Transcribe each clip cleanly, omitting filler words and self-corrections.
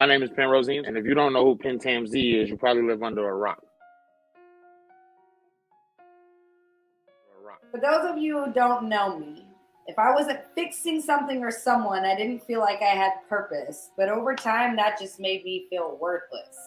My name is Penrose, and if you don't know who PenTam-Z is, you probably live under a rock. For those of you who don't know me, if I wasn't fixing something or someone, I didn't feel like I had purpose. But over time, that just made me feel worthless.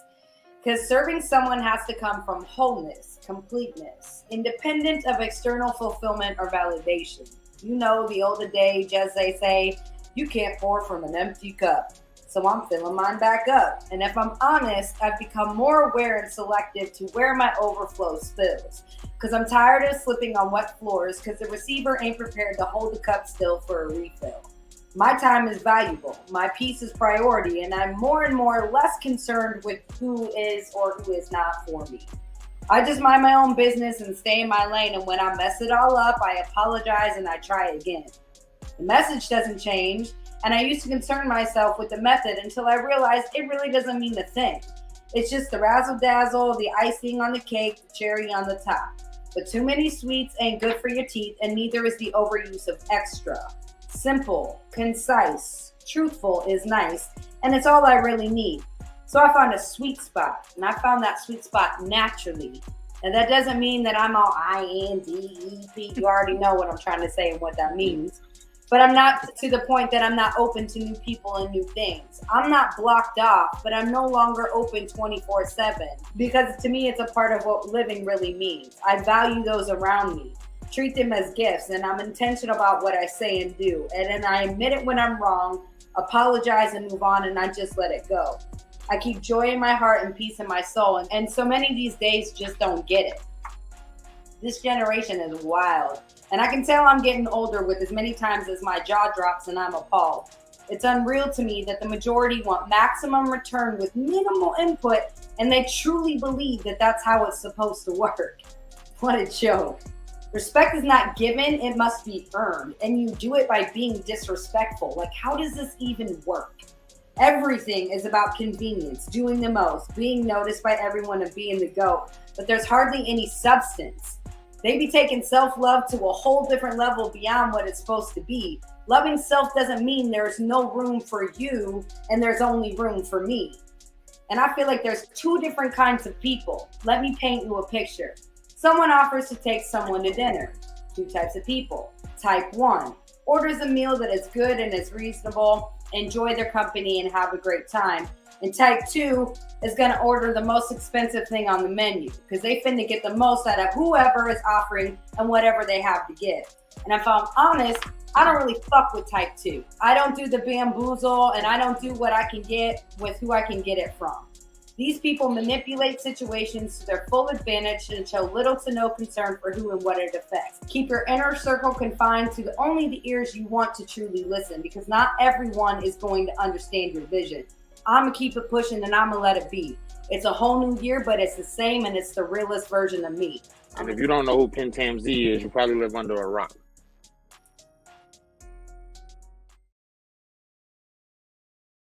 Because serving someone has to come from wholeness, completeness, independent of external fulfillment or validation. You know the old adage, as they say, you can't pour from an empty cup. So I'm filling mine back up. And if I'm honest, I've become more aware and selective to where my overflow spills. Because I'm tired of slipping on wet floors because the receiver ain't prepared to hold the cup still for a refill. My time is valuable. My peace is priority. And I'm more and more less concerned with who is or who is not for me. I just mind my own business and stay in my lane. And when I mess it all up, I apologize and I try again. The message doesn't change. And I used to concern myself with the method until I realized it really doesn't mean a thing. It's just the razzle-dazzle, the icing on the cake, the cherry on the top. But too many sweets ain't good for your teeth, and neither is the overuse of extra. Simple, concise, truthful is nice, and it's all I really need. So I found a sweet spot, and I found that sweet spot naturally. And that doesn't mean that I'm all INDEP. You already know what I'm trying to say and what that means. But I'm not to the point that I'm not open to new people and new things. I'm not blocked off, but I'm no longer open 24/7 because to me, it's a part of what living really means. I value those around me, treat them as gifts, and I'm intentional about what I say and do. And then I admit it when I'm wrong, apologize and move on, and I just let it go. I keep joy in my heart and peace in my soul. And so many of these days just don't get it. This generation is wild. And I can tell I'm getting older with as many times as my jaw drops and I'm appalled. It's unreal to me that the majority want maximum return with minimal input, and they truly believe that that's how it's supposed to work. What a joke. Respect is not given, it must be earned. And you do it by being disrespectful. Like, how does this even work? Everything is about convenience, doing the most, being noticed by everyone and being the GOAT. But there's hardly any substance. They be taking self-love to a whole different level beyond what it's supposed to be. Loving self doesn't mean there's no room for you and there's only room for me. And I feel like there's two different kinds of people. Let me paint you a picture. Someone offers to take someone to dinner. Two types of people. Type 1, orders a meal that is good and is reasonable, enjoy their company and have a great time. And type 2 is going to order the most expensive thing on the menu because they finna get the most out of whoever is offering and whatever they have to give. And if I'm honest, I don't really fuck with type 2. I don't do the bamboozle and I don't do what I can get with who I can get it from. These people manipulate situations to their full advantage and show little to no concern for who and what it affects. Keep your inner circle confined to only the ears you want to truly listen because not everyone is going to understand your vision. I'm going to keep it pushing and I'm going to let it be. It's a whole new year, but it's the same and it's the realest version of me. And if you don't know who PenTam-Z is, you probably live under a rock.